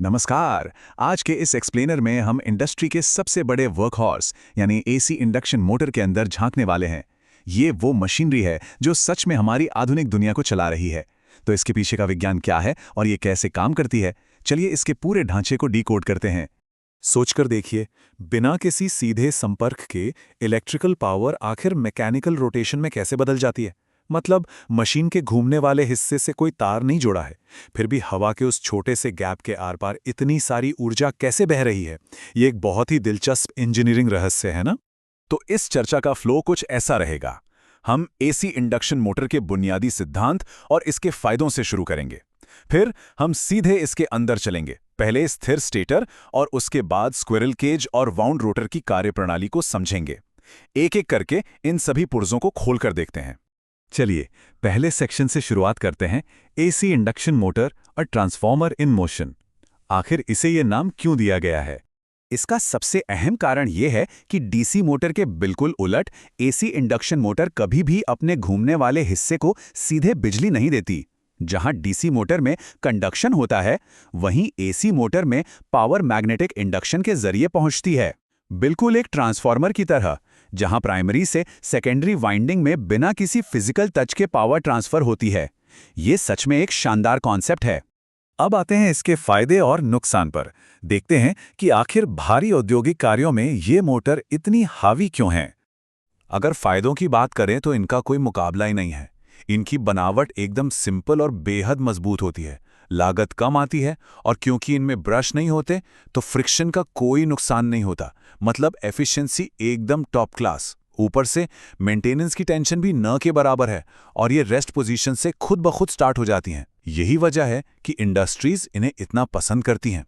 नमस्कार। आज के इस एक्सप्लेनर में हम इंडस्ट्री के सबसे बड़े वर्कहॉर्स यानी एसी इंडक्शन मोटर के अंदर झांकने वाले हैं। ये वो मशीनरी है जो सच में हमारी आधुनिक दुनिया को चला रही है। तो इसके पीछे का विज्ञान क्या है और ये कैसे काम करती है, चलिए इसके पूरे ढांचे को डिकोड करते हैं। सोचकर देखिए, बिना किसी सीधे संपर्क के इलेक्ट्रिकल पावर आखिर मैकेनिकल रोटेशन में कैसे बदल जाती है। मतलब मशीन के घूमने वाले हिस्से से कोई तार नहीं जोड़ा है, फिर भी हवा के उस छोटे से गैप के आर पार इतनी सारी ऊर्जा कैसे बह रही है। ये एक बहुत ही दिलचस्प इंजीनियरिंग रहस्य है ना। तो इस चर्चा का फ्लो कुछ ऐसा रहेगा। हम एसी इंडक्शन मोटर के बुनियादी सिद्धांत और इसके फायदों से शुरू करेंगे। फिर हम सीधे इसके अंदर चलेंगे, पहले स्थिर स्टेटर और उसके बाद स्क्विरल केज और वाउंड रोटर की कार्यप्रणाली को समझेंगे। एक एक करके इन सभी पुर्जों को खोलकर देखते हैं। चलिए पहले सेक्शन से शुरुआत करते हैं, एसी इंडक्शन मोटर और ट्रांसफॉर्मर इन मोशन। आखिर इसे ये नाम क्यों दिया गया है? इसका सबसे अहम कारण यह है कि डीसी मोटर के बिल्कुल उलट एसी इंडक्शन मोटर कभी भी अपने घूमने वाले हिस्से को सीधे बिजली नहीं देती। जहां डीसी मोटर में कंडक्शन होता है, वहीं एसी मोटर में पावर मैग्नेटिक इंडक्शन के जरिए पहुंचती है। बिल्कुल एक ट्रांसफार्मर की तरह, जहां प्राइमरी से सेकेंडरी वाइंडिंग में बिना किसी फिजिकल टच के पावर ट्रांसफर होती है। ये सच में एक शानदार कॉन्सेप्ट है। अब आते हैं इसके फायदे और नुकसान पर। देखते हैं कि आखिर भारी औद्योगिक कार्यों में ये मोटर इतनी हावी क्यों हैं। अगर फायदों की बात करें तो इनका कोई मुकाबला ही नहीं है। इनकी बनावट एकदम सिंपल और बेहद मजबूत होती है, लागत कम आती है, और क्योंकि इनमें ब्रश नहीं होते तो फ्रिक्शन का कोई नुकसान नहीं होता। मतलब एफिशिएंसी एकदम टॉप क्लास। ऊपर से मेंटेनेंस की टेंशन भी न के बराबर है, और ये रेस्ट पोजीशन से खुद ब खुद स्टार्ट हो जाती हैं। यही वजह है कि इंडस्ट्रीज इन्हें इतना पसंद करती हैं।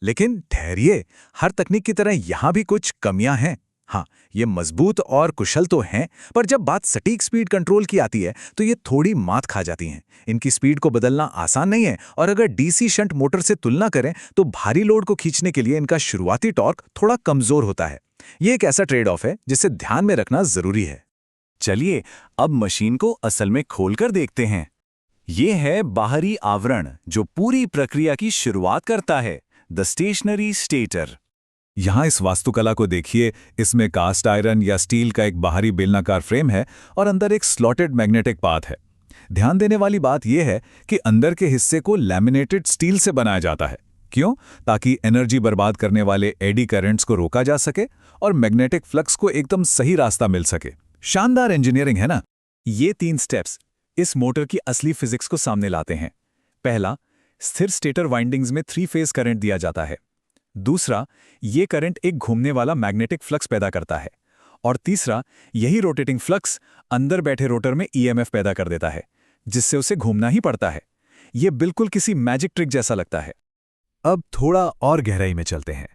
लेकिन ठहरिए, हर तकनीक की तरह यहां भी कुछ कमियां हैं। हाँ, ये मजबूत और कुशल तो हैं, पर जब बात सटीक स्पीड कंट्रोल की आती है तो ये थोड़ी मात खा जाती हैं। इनकी स्पीड को बदलना आसान नहीं है, और अगर डीसी शंट मोटर से तुलना करें तो भारी लोड को खींचने के लिए इनका शुरुआती टॉर्क थोड़ा कमजोर होता है। ये एक ऐसा ट्रेड ऑफ है जिसे ध्यान में रखना जरूरी है। चलिए अब मशीन को असल में खोलकर देखते हैं। ये है बाहरी आवरण जो पूरी प्रक्रिया की शुरुआत करता है, द स्टेशनरी स्टेटर। यहाँ इस वास्तुकला को देखिए। इसमें कास्ट आयरन या स्टील का एक बाहरी बेलनाकार फ्रेम है और अंदर एक स्लॉटेड मैग्नेटिक पाथ है। ध्यान देने वाली बात यह है कि अंदर के हिस्से को लैमिनेटेड स्टील से बनाया जाता है। क्यों? ताकि एनर्जी बर्बाद करने वाले एडी करंट्स को रोका जा सके और मैग्नेटिक फ्लक्स को एकदम सही रास्ता मिल सके। शानदार इंजीनियरिंग है ना। ये 3 स्टेप्स इस मोटर की असली फिजिक्स को सामने लाते हैं। पहला, स्थिर स्टेटर वाइंडिंग्स में 3 फेज करंट दिया जाता है। दूसरा, ये करंट एक घूमने वाला मैग्नेटिक फ्लक्स पैदा करता है। और तीसरा, यही रोटेटिंग फ्लक्स अंदर बैठे रोटर में ईएमएफ पैदा कर देता है, जिससे उसे घूमना ही पड़ता है। ये बिल्कुल किसी मैजिक ट्रिक जैसा लगता है। अब थोड़ा और गहराई में चलते हैं।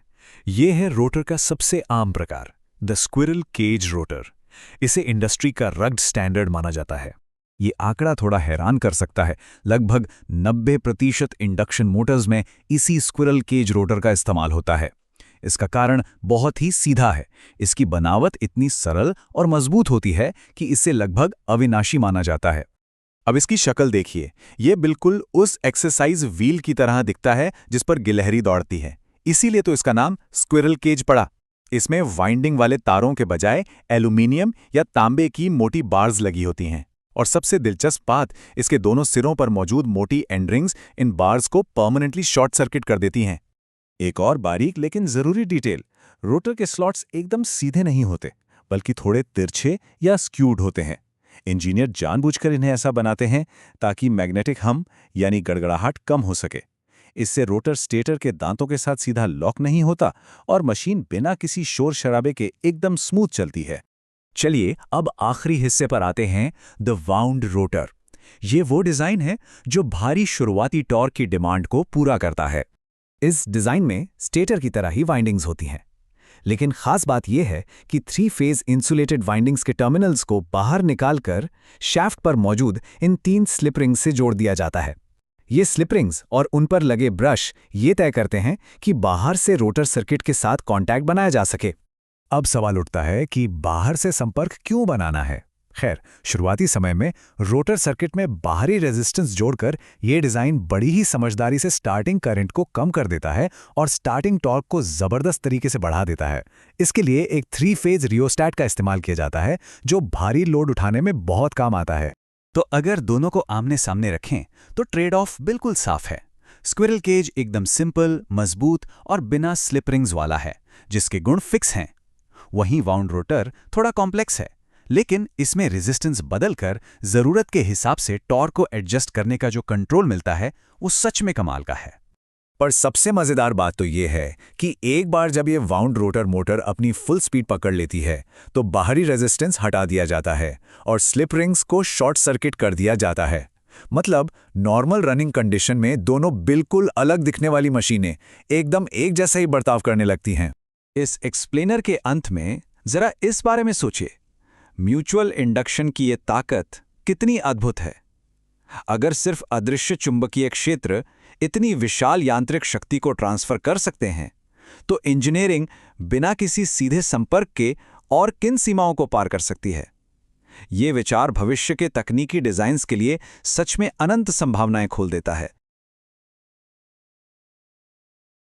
ये है रोटर का सबसे आम प्रकार, द स्क्विरल केज रोटर। इसे इंडस्ट्री का रग्ड स्टैंडर्ड माना जाता है। ये आंकड़ा थोड़ा हैरान कर सकता है। लगभग 90% इंडक्शन मोटर्स में इसी स्क्विरल केज रोटर का इस्तेमाल होता है। इसका कारण बहुत ही सीधा है। इसकी बनावट इतनी सरल और मजबूत होती है कि इसे लगभग अविनाशी माना जाता है। अब इसकी शक्ल देखिए। ये बिल्कुल उस एक्सरसाइज व्हील की तरह दिखता है जिस पर गिलहरी दौड़ती है। इसीलिए तो इसका नाम स्क्विरल केज पड़ा। इसमें वाइंडिंग वाले तारों के बजाय एल्यूमिनियम या तांबे की मोटी बार्स लगी होती हैं। और सबसे दिलचस्प बात, इसके दोनों सिरों पर मौजूद मोटी एंड रिंग्स इन बार्स को परमानेंटली शॉर्ट सर्किट कर देती हैं। एक और बारीक लेकिन जरूरी डिटेल, रोटर के स्लॉट्स एकदम सीधे नहीं होते, बल्कि थोड़े तिरछे या स्क्यूड होते हैं। इंजीनियर जानबूझकर इन्हें ऐसा बनाते हैं ताकि मैग्नेटिक हम यानी गड़गड़ाहट कम हो सके। इससे रोटर स्टेटर के दांतों के साथ सीधा लॉक नहीं होता और मशीन बिना किसी शोर शराबे के एकदम स्मूथ चलती है। चलिए अब आखिरी हिस्से पर आते हैं, द वाउंड रोटर। ये वो डिजाइन है जो भारी शुरुआती टॉर्क की डिमांड को पूरा करता है। इस डिजाइन में स्टेटर की तरह ही वाइंडिंग्स होती हैं, लेकिन खास बात यह है कि 3 फेज इंसुलेटेड वाइंडिंग्स के टर्मिनल्स को बाहर निकालकर शैफ्ट पर मौजूद इन 3 स्लिप रिंग्स से जोड़ दिया जाता है। ये स्लिप रिंग्स और उन पर लगे ब्रश ये तय करते हैं कि बाहर से रोटर सर्किट के साथ कॉन्टैक्ट बनाया जा सके। अब सवाल उठता है कि बाहर से संपर्क क्यों बनाना है। खैर, शुरुआती समय में रोटर सर्किट में बाहरी रेजिस्टेंस जोड़कर ये डिज़ाइन बड़ी ही समझदारी से स्टार्टिंग करंट को कम कर देता है और स्टार्टिंग टॉर्क को ज़बरदस्त तरीके से बढ़ा देता है। इसके लिए एक 3-फेज रियोस्टैट का इस्तेमाल किया जाता है, जो भारी लोड उठाने में बहुत काम आता है। तो अगर दोनों को आमने सामने रखें तो ट्रेड ऑफ बिल्कुल साफ है। स्क्विरल केज एकदम सिंपल, मजबूत और बिना स्लिप रिंग्स वाला है, जिसके गुण फिक्स हैं। वहीं वाउंड रोटर थोड़ा कॉम्प्लेक्स है, लेकिन इसमें रेजिस्टेंस बदलकर जरूरत के हिसाब से टॉर्क को एडजस्ट करने का जो कंट्रोल मिलता है, वो सच में कमाल का है। पर सबसे मजेदार बात तो ये है कि एक बार जब ये वाउंड रोटर मोटर अपनी फुल स्पीड पकड़ लेती है तो बाहरी रेजिस्टेंस हटा दिया जाता है और स्लिप रिंग्स को शॉर्ट सर्किट कर दिया जाता है। मतलब नॉर्मल रनिंग कंडीशन में दोनों बिल्कुल अलग दिखने वाली मशीनें एकदम एक जैसा ही बर्ताव करने लगती हैं। इस एक्सप्लेनर के अंत में जरा इस बारे में सोचिए, म्यूचुअल इंडक्शन की ये ताकत कितनी अद्भुत है। अगर सिर्फ अदृश्य चुंबकीय क्षेत्र इतनी विशाल यांत्रिक शक्ति को ट्रांसफर कर सकते हैं, तो इंजीनियरिंग बिना किसी सीधे संपर्क के और किन सीमाओं को पार कर सकती है। ये विचार भविष्य के तकनीकी डिजाइन्स के लिए सच में अनंत संभावनाएं खोल देता है।